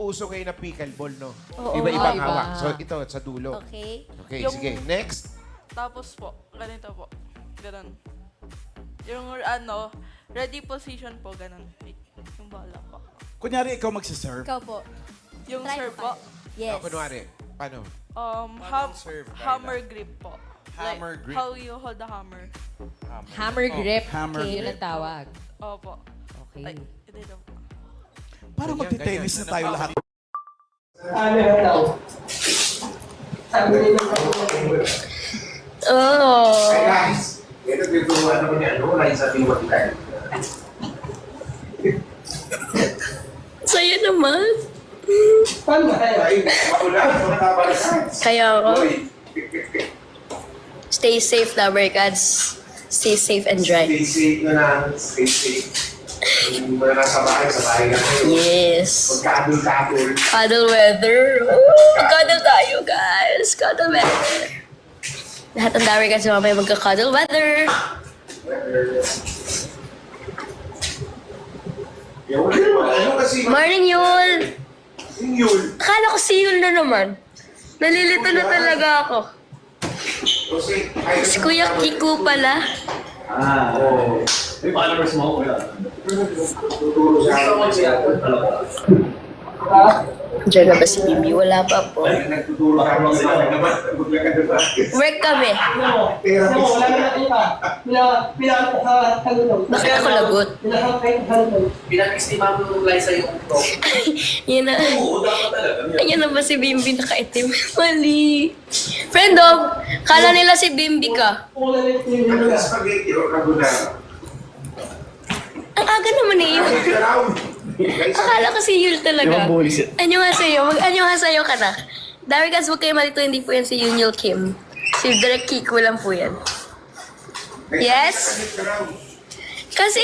Uso ngayon na pickleball, no? Oo, Iba-ibang iba. hawak. So, ito, sa dulo. Okay. Okay, Yung- sige. Next. Tapos po, ganito po. Ganun. Yung ano, ready position po, ganun. Wait, yung bala po. Kunyari, ikaw magsiserve. Ikaw po. Yung Try serve mo po, pa. Yes. Kunwari, paano? serve, Kyla? hammer grip po. Hammer like, grip. how you hold the hammer. Hammer grip. hammer Okay, yun grip. ang tawag. Opo. Okay. Ay, hindi daw po. Parang Ganyan, magti-tennis ganyan. na tayo lahat. Oh. Hey guys, ito tuturuan naman ni ano, Raisa Tiwatilan. Sa'yo naman. Ay, maula, mga kabalikan. Kaya ako. Hoy, Stay safe, Lovercats. Stay safe and dry. stay safe na lang, stay safe. Yung mga nasa bahay, sa bahay lang kayo. Yes. Pagka-adult-adult. Cuddle weather. Ooh, cuddle tayo, guys. Cuddle weather. Lahat ng Lovercats mamaya magka-cuddle weather. Yung ano kasi, Morning, Yul. yun. Akala ko si Yul na naman. Nalilito na talaga ako. Kasi, Si Kuya Kiko pala. Oo. May followers mo, kuya. Tuturo siya. Diyan na ba si Bibi? Wala pa po. Ay, nagtuturo ka naman sa akin naman. Maglakad na ba? Work kami. Therapist. Bakit ako lagot? Pinag-estima mo nung Liza yung top. Yan na. Oo, dapat talaga. Ayan na ba si Bimbi nakaitim? Mali. Friend of, kala nila si Bimbi ka. Ano yung spaghetti o carbonara? Ang aga naman eh yun. Akala ko si Yul talaga. Anyo nga sa'yo? Mag-anyo nga sa'yo ka na. Dari guys, huwag kayo malito, hindi po yan si Yul Kim. Si Direk Kiko lang po yan. Yes? Kasi,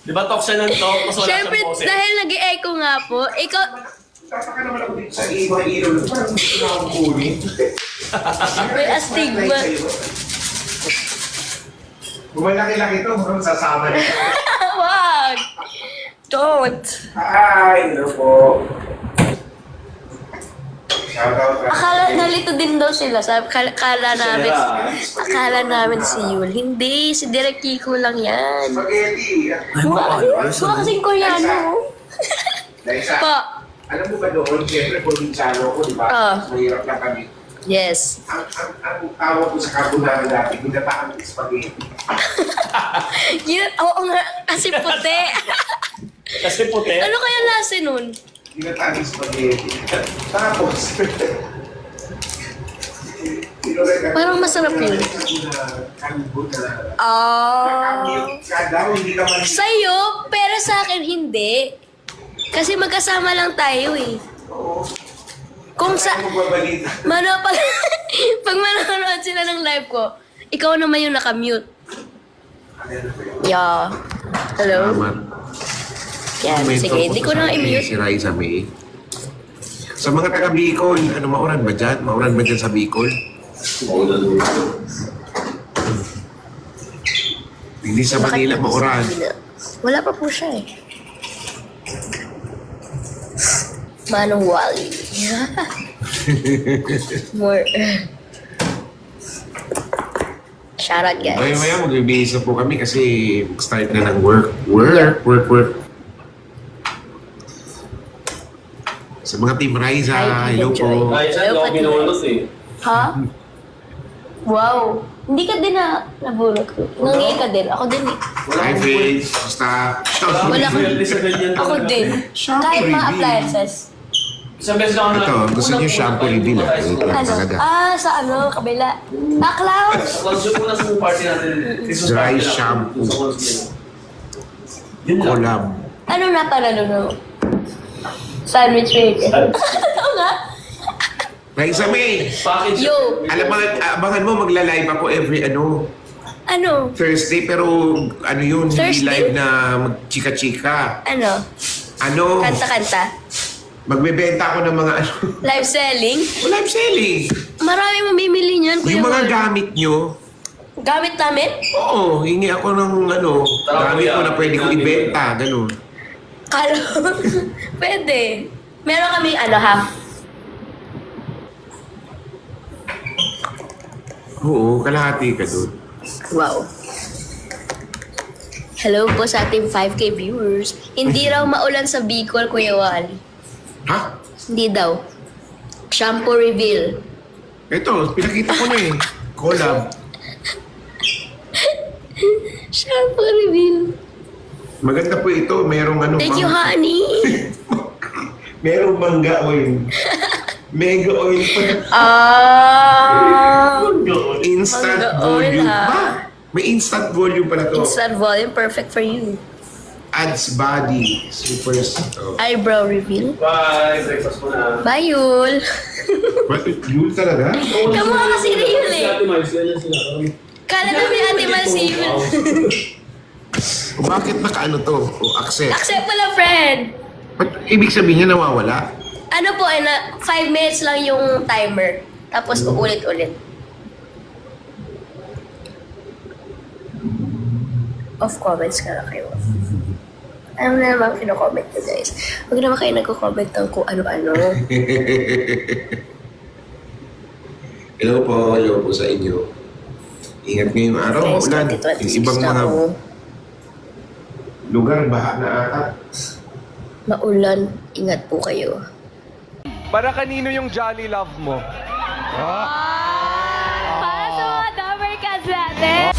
Di ba talk siya ng talk? Mas wala syempre, siyang pose. dahil nag-echo nga po, ikaw, Tataka naman ako dito sa mga ilaw. Parang gusto na akong kunin. may astigma. Bumalaki-laki ito, parang sasama nito. Wag! Don't! Ay, ano po. Shoutout. Akala, nalito din daw sila. Sabi, akala namin si Yul. Hindi, si Direk Kiko lang yan. Spaghetti. Mukha kasing Koreano. Liza, Po. alam mo ba doon, siyempre, probinsyano ko, di ba? Ah. Mahirap na kami. Yes. Ang tawag ko sa carbonara dati, ginataang spaghetti. Oo nga, kasi puti. Kasi puti. Ano kaya lasa nun? Ginataang spaghetti. Tapos, Parang masarap yun. Ah. Hindi ka man. Sa'yo, pero sa akin hindi. Kasi magkasama lang tayo eh. Kung sa... pag manonood sila ng live ko, ikaw naman yung nakamute. Yeah. Hello? Yan, sige. Hindi ko na Si i-mute. Raisa May. Sa mga taga Bicol, ano, mauran ba dyan? Mauran ba dyan sa Bicol? Hindi sa Manila, mauran. Wala pa po siya eh. Manong Wally. More. Shoutout guys. Maya-maya, magbibihis na po kami kasi start na ng work. Sa mga Team Raisa, Hi, hello enjoy. po. Liza, Hello, ako Pati. binulot eh. Ha? Wow. Hindi ka din nabunot ko. Nangi ka din. Ako din eh. Hi, Faith. Basta. Wala ko. Really sa ganyan Ako talaga. din. Kahit mga reveal. appliances. Isang beses lang ako Ito, gusto niyo shampoo reveal ah. Wait lang Ano? talaga. Sa kabila. Clouds! Once yung una sa party natin, Christmas Dry party lang. shampoo. Yun lang. Collab. Ano na pala no? Sandwich maker. Oo nga. Raisa May! Package. Yo. Alam mo, abangan mo, magla-live ako every Ano? Thursday, pero ano yun, hindi Thursday? live na magchika-chika. Ano? Ano, Kanta-kanta? magbebenta ako ng mga Live selling? live selling. Marami mamimili niyan. Kuya Yung mga Mark. gamit nyo, Gamit namin? oo, hingi ako ng Tara, gamit kuya. ko na pwede ko ibenta, ganun. Kala Pwede. Meron kami half. Oo, kalahati ka doon. Wow. Hello po sa ating 5K viewers. Hindi raw maulan sa Bicol, Kuya Wally. Ha? Hindi daw. Shampoo reveal. Ito, pinakita ko na eh. Collab. Shampoo reveal. Maganda po ito. Merong ano. Thank you, honey. Merong mangga oil. Mega oil pa. Instant Mangga oil, volume. ha? Ba? May instant volume pala to. Instant volume, perfect for you. Adds body. Super. Eyebrow reveal. Bye, breakfast mo na. Bye, Yul. What? Yun talaga? Kamukha kasi ni Yul eh. Ate Miles, yan sila. Kala namin Ate Mal si Yul. O bakit nakaano to? O accept? Accept mo lang, friend. Ba't ibig sabihin niya nawawala? Ano po, 5 minutes lang yung timer. Tapos uulit-ulit. Off comments ka na kayo. Ano na naman kino-comment nyo, guys? Huwag naman kayo nagko-comment ng kung ano-ano. Hello po sa inyo. Ingat ngayong araw, Guys, maulan. 2026 Yung ibang na mga ako. lugar, baha na ata. Maulan, ingat po kayo. Para kanino yung Jolly Love mo? Para sa mga Dabarkas natin!